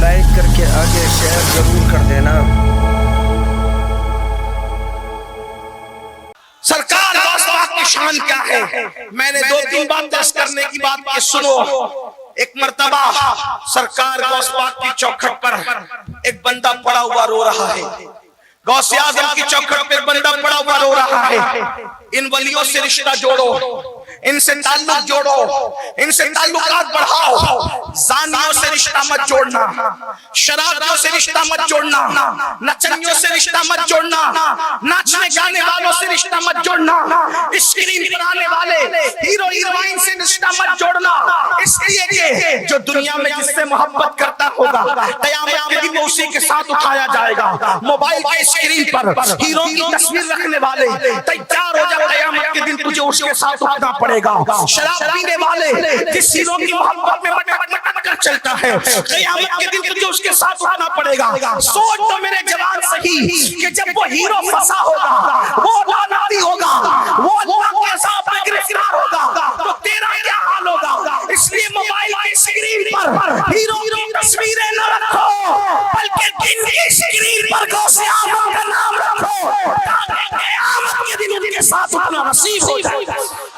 Like करके आगे share जरूर कर देना। सरकार की शान क्या है? मैंने 2-3 बार दर्ज करने की बात की, सुनो। एक मर्तबा सरकार गौस पाक की चौखट पर एक बंदा पड़ा हुआ रो रहा है। गौसे आजम की चौखट पर बंदा पड़ा हुआ रो रहा है। इन वलियों से रिश्ता जोड़ो, इनसे ताल्लुक जोड़ो, इनसे ताल्लुकात बढ़ाओ। जानियों से रिश्ता मत जोड़ना, शराबियों से रिश्ता मत जोड़ना, नचनियों से रिश्ता मत जोड़ना, नाचने गाने वालों से रिश्ता मत जोड़ना, स्क्रीन पर आने वाले हीरो हीरोइन से रिश्ता मत जोड़ना। इसलिए कि जो दुनिया में जिससे मोहब्बत करता होगा क़यामत के दिन उसी के साथ उठाया जाएगा। मोबाइल की स्क्रीन पर हीरो की तस्वीर रखने वाले तैयार हो जा, क़यामत के दिन तुझे उसके साथ उठना पड़ेगा। शराब पीने वाले जिस हीरो की मोहब्बत में मटक कर चलता है, क़यामत के दिन तुझे उसके साथ उठना पड़ेगा। सोच तो मेरे जवान सही कि जब वो हीरो फंसा होगा, वो लानती होगा, वो अल्लाह के अज़ाब में गिरफ्तार होगा, तो तेरा क्या हाल होगा? इसलिए मोबाइल की स्क्रीन पर हीरो की तस्वीरें न रखो, बल्कि दिन की स्क्रीन पर गौसे आज़म का नाम रखो, ताकि क़यामत के दिन उनके साथ उठना नसीब हो जाए,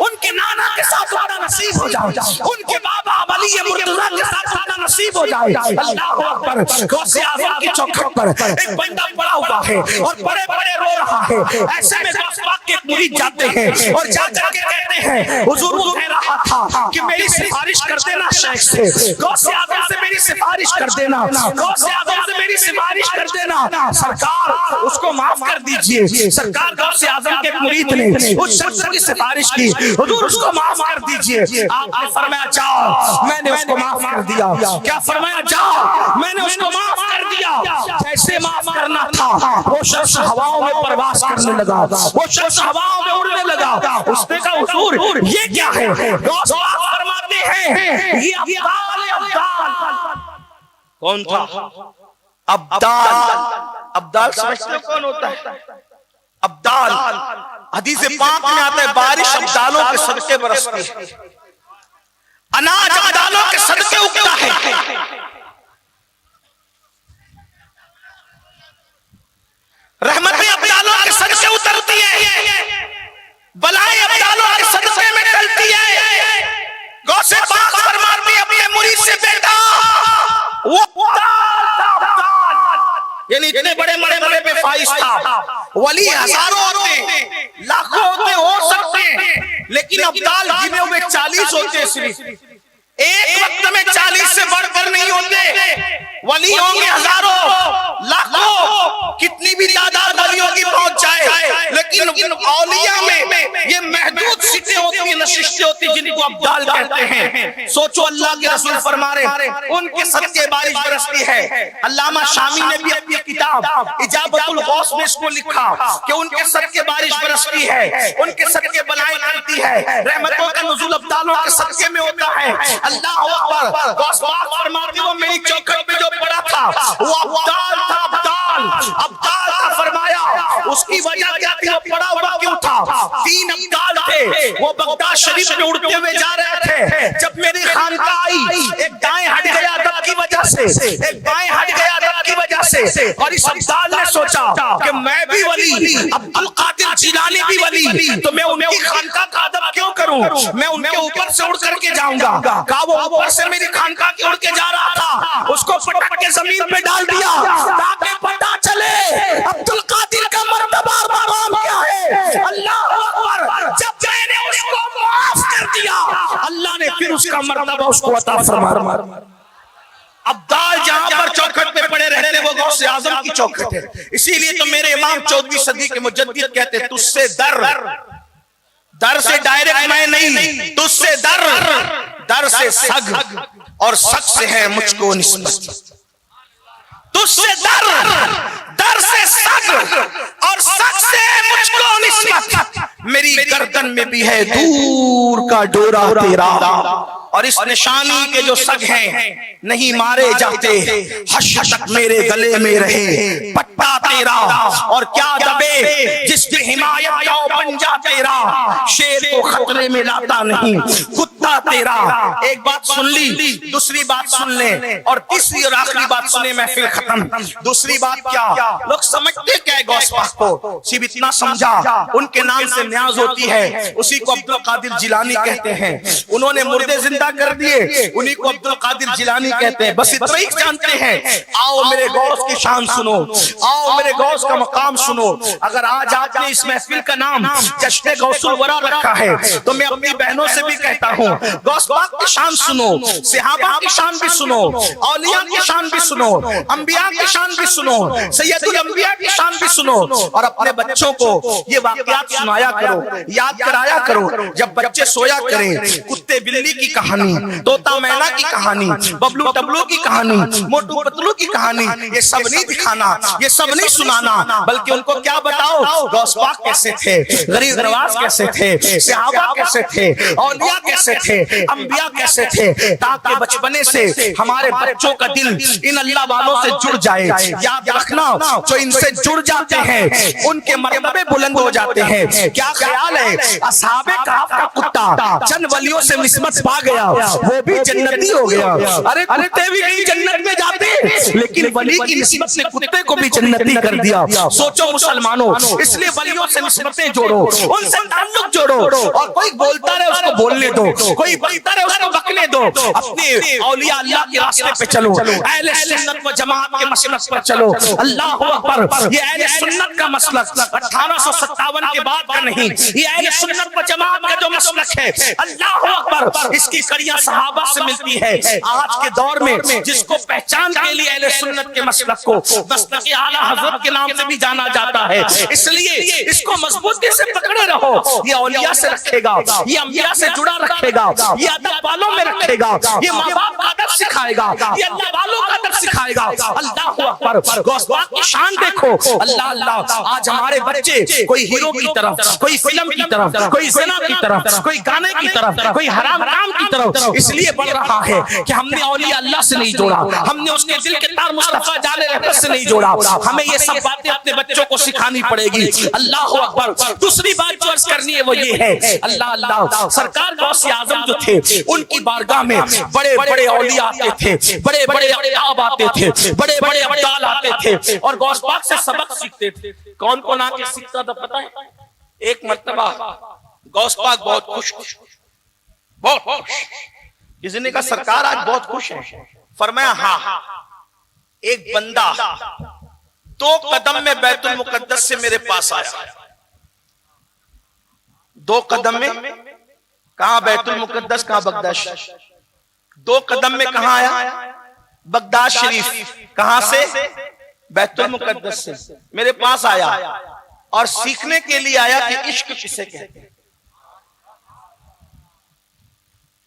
उनके नाना के साथ उठना नसीब हो जाए, उनके बाबा वली मुर्तज़ा के साथ उठना नसीब हो जाए। अल्लाहु अकबर। गौसे आज़म की चौखट पर एक बंदा पड़ा हुआ है और बड़े बड़े रो रहा है। ऐसे में गौस पाक के मुरीद जाते हैं और जाकर के कहते हैं, हुजूर वो कह रहा था कि मेरी सिफारिश कर देना शेख से, गौसे आज़म से मेरी सिफारिश कर देना, गौसे आज़म से मेरी सिफारिश कर देना। सरकार उसको माफ कर दीजिए। सरकार गौसे आज़म के मुरीद ने उस शख्स की सिफारिश की, हुजूर उसको माफ कर दीजिए। आपने फरमाया जाओ, मैंने उसको माफ कर दिया। क्या फरमाया? जाओ, मैंने उसको माफ कर दिया। जैसे माफ करना था वो शख्स हवाओं में परवास करने लगा, वो शख्स हवाओं में उड़ने लगा। उसने कहा हुजूर ये क्या है? गौस पाक फरमाते हैं ये अब्दाल। कौन था? अब्दाल। अब्दाल समझते हो कौन होता है? अब्दाल हदीस पाक में आता है, बारिश अब्दालों के सदके बरसती है, अनाज अब्दालों के सदके उगता है। रहमतें अब्दालों के सदके उतरती है, बलाएं अब्दालों के सदके में टलती है। गौसे पाक फरमाते हैं अपने मुरीद से, बेटा वो यानी इतने बड़े बड़े बेफाइज था। वली हजारों होते, लाखों होते, हो सकते हैं, लेकिन अब्दाल गिने हुए 40 होते। सिर्फ एक वक्त में 40 से बढ़कर नहीं होते। वली होंगे हजारों, लाखों, कितनी भी तादाद वलियों की पहुंच जाए, लेकिन औलिया में ये महदूद सीटें होती हैं, नशिस्तें होती हैं, जिनको अब्दाल कहते हैं। सोचो, अल्लाह के रसूल फरमा रहे उनके सदके बारिश बरसती है। अल्लामा शामी ने भी अपनी किताब इजाबतुल गौस में इसको लिखा कि उनके सदके बारिश बरसती है, उनके सदके बलाएं करती है, रहमतों का नुज़ूल अब्दालों के सदके में होता है। अल्लाह अकबर। गौस पाक फरमाते वो मेरी चौखट पे जो पड़ा था वो अब्दाल था। अब्दाल का फरमाया उसकी वजह क्या थी? वो पड़ा हुआ क्यों था? 3 अब्दाल थे, वो बगदाद शरीफ में उड़ते हुए जा रहे थे। जब मेरी खानकाह आई, एक दाएं हट गया अदब की वजह से, एक बाएं हट गया अदब की वजह से, और इस अब्दाल ने सोचा कि मैं भी वली, अब्दुल कादिर जिलानी भी वली, तो मैं उनकी खानकाह का अदब क्यों करूं? मैं उनके ऊपर से उड़ करके जाऊंगा। कहा वो ऊपर से मेरी खानकाह की उड़ के जा रहा था, उसको पटक के जमीन पे डाल दिया ताकि पता चले अब्दुल कादिर का मर्तबा मकाम क्या है। अल्लाह अकबर। जब मैंने उसको माफ कर दिया, अल्लाह ने फिर उसका मर्तबा उसको अता फरमाया। अब्दाल जहां पर चौखट पे पड़े रहते वो गौसे आज़म की चौखट है। इसीलिए तो मेरे इमाम 14वीं सदी के मुजद्दिद कहते हैं, तुझसे दर से डायरेक्ट मैं नहीं, तुझसे दर से सग, और सग से है मुझको निस्बत। तुझसे दर से सग, और सग से मुझको निस्बत। मेरी गर्दन में भी है दूर का डोरा तेरा। और इस निशानी के जो सग हैं नहीं मारे जाते, हश्र तक मेरे गले में रहे पट्टा तेरा, और क्या दबे जिसकी हिमायत का पंजा तेरा, शेर को खतरे में लाता नहीं कुत्ता तेरा। एक बात सुन ली, दूसरी बात सुन ले, और तीसरी और आखिरी बात सुने, महफिल खत्म। दूसरी बात क्या, लोग समझते क्या है गौस पाक को, सिर्फ इतना समझा उनके नाम से न्याज होती है, उसी को अब्दुल कादिर जिलानी कहते हैं। उन्होंने मुर्दे जिंदा कर दिए, उन्हीं को अब्दुल कादिर जिलानी कहते हैं। बस इतना ही जानते हैं। आओ मेरे गौस की शान सुनो, आओ मेरे गौस का मकाम सुनो। अगर आज आपने इस महफिल का नाम जश्न गौसुल वरा रखा है, तो मैं अपनी बहनों से भी कहता हूँ, गौस पाक की शान सुनो, सहाबा की शान भी सुनो, औलिया की शान भी सुनो, अंबिया की शान भी सुनो, सैयदुल अंबिया की शान भी सुनो, और अपने बच्चों को ये वाकयात सुनाया करो, याद कराया करो। जब बच्चे सोया करें, कुत्ते बिल्ली की कहानी, तोता मैना की कहानी, बबलू टबलू की कहानी, मोटू पतलू की कहानी, ये सब नहीं दिखाना, ये सब नहीं सुनाना, बल्कि उनको क्या बताओ, गौस पाक कैसे थे, गरीब नवाज कैसे थे, सहाबा कैसे थे, औलिया कैसे थे, अंबिया कैसे थे, ताकि बचपने से हमारे बच्चों का दिल इन अल्लाह वालों से जुड़ जाए। याद रखना, जो इनसे जुड़ जाते हैं उनके मर्तबे बुलंद हो जाते हैं। क्या ख्याल है, असहाबे कहफ का कुत्ता चंद वलियों से निस्बत पा गया, वो भी जन्नती हो गया। अरे कुत्ते भी कहीं जन्नत में जाते, लेकिन वली की निस्बत ने कुत्ते को भी जन्नती कर दिया। सोचो मुसलमानों, इसलिए वलियों से निस्बतें जोड़ो, उनसे ताल्लुक जोड़ो, और कोई बोलता रहे उसको बोलने दो, कोई बकता रहे उसको बकने दो। अपने औलिया अल्लाह के रास्ते पे चलो, अहले सुन्नत व जमात के मसलक पर चलो। अल्लाह अकबर, ये अहले सुन्नत का मसलक 1857 के बाद का नहीं, ये अहले सुन्नत व जमात का जो मसलक है, अल्लाह अकबर, इसकी कड़ियां सहाबा से मिलती है। आज के दौर में जिसको पहचान के लिए अहले सुन्नत के मसलक को मसलक आला हजरत के नाम से भी जाना जाता है, इसलिए इसको मजबूती से पकड़े रहो। ये औलिया से रखेगा, ये अंबिया से जुड़ा रखेगा, ये अदब वालों में रखेगा, ये माँ बाप का अदब सिखाएगा, ये अल्लाह वालों का अदब सिखाएगा। अल्लाह अकबर, गौस पाक की शान देखो। अल्लाह अल्लाह, आज हमारे बच्चे कोई हीरो की तरफ, कोई फिल्म की तरफ, कोई ज़िना की तरफ, कोई गाने की तरफ, कोई हराम काम की तरफ इसलिए बढ़ रहा है कि हमने औलिया अल्लाह से नहीं जोड़ा, हमने उसके दिल के तार मुस्तफा जाले रहमत से नहीं जोड़ा। हमें ये सब बातें अपने बच्चों को सिखानी पड़ेगी। अल्लाह अकबर। दूसरी बात जो अर्ज करनी है वो ये है, अल्लाह अल्लाह, सरकार गौसे आजम जो थे, उनकी बारगाह में बड़े बड़े औलिया आते थे, बड़े बड़े अक़ताब आते थे, बड़े बड़े अब्दाल आते थे, और गौस पाक से सबक सीखते थे। कौन कौन आके सीखता था पता है? एक मर्तबा गौस पाक बहुत खुश, बहुत खुश, किसी ने कहा सरकार आज बहुत खुश है। फरमाया हाँ, एक बंदा 2 कदम में बैतुल मुकद्दस से मेरे पास आया। 2 कदम में, कहां बैतुल मुकद्दस, कहां बगदाद। 2 कदम में कहां आया? बगदाद शरीफ। कहां से? बैतुल मुकद्दस से मेरे पास आया, और सीखने के लिए आया कि इश्क किसे कहते हैं।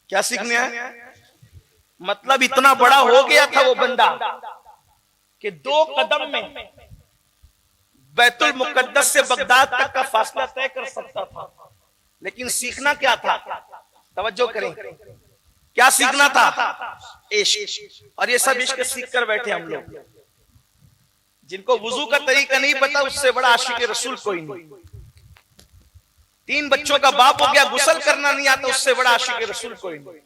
क्या सीखने आया? मतलब इतना बड़ा हो गया था वो बंदा कि 2 कदम में बैतुल मुकद्दस से बगदाद तक का फासला तय कर सकता था। लेकिन सीखना क्या था? तवज्जो करें, क्या सीखना था? इश्क। और ये सब इश्क सीख कर बैठे हम लोग। जिनको वुजू का तरीका नहीं पता, उससे बड़ा आशिक रसूल कोई नहीं। 3 बच्चों का बाप हो गया, गुस्ल करना नहीं आता, उससे बड़ा आशिक रसूल कोई नहीं।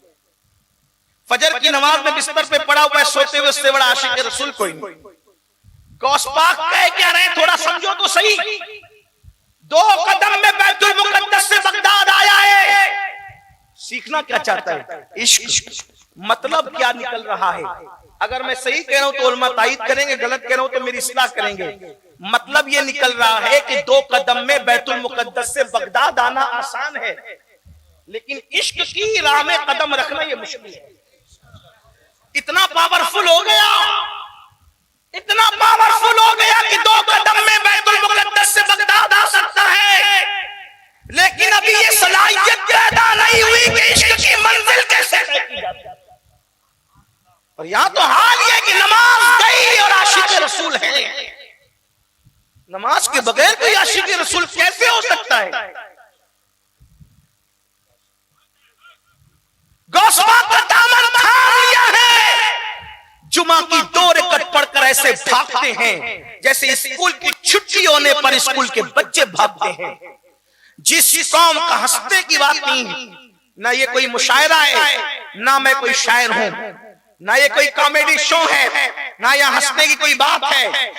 फजर की नमाज में बिस्तर पे पड़ा हुआ है सोते हुए, उससे बड़ा आशिक रसूल कोई नहीं। गौस पाक कह क्या रहे, थोड़ा समझो तो सही। 2 कदम में बैतुल मुकद्दस से बगदाद आया है। सीखना क्या चाहता है? इश्क। मतलब क्या निकल रहा है? अगर मैं सही कह रहा हूं तो उलमा तायीद करेंगे, गलत कह रहा हूं तो मेरी इस्लाह करेंगे। मतलब ये निकल रहा है कि 2 कदम में बैतुल मुकद्दस से बगदाद आना आसान है, लेकिन इश्क की राह में कदम रखना ये मुश्किल है। इतना पावरफुल हो गया, इतना पावरफुल हो गया कि 2 कदम में बैतुल मुकद्दस से बगदाद आ सकता है, लेकिन अभी ये सलाहियत पैदा नहीं हुई कि इश्क की मंजिल कैसे तय की जाती है। और यहां तो हाल ये कि नमाज गई और आशिक रसूल है। नमाज के बगैर कोई आशिक रसूल कैसे हो सकता है? गौस पाक जुमा की 2 रकअत पढ़कर ऐसे भागते हैं जैसे स्कूल की छुट्टी होने पर स्कूल के बच्चे भागते हैं। जिस कौम का हंसने की बात नहीं, ना ये कोई मुशायरा है, ना मैं कोई शायर हूं, ना ये कोई कॉमेडी शो है, ना यह हंसने की कोई बात है।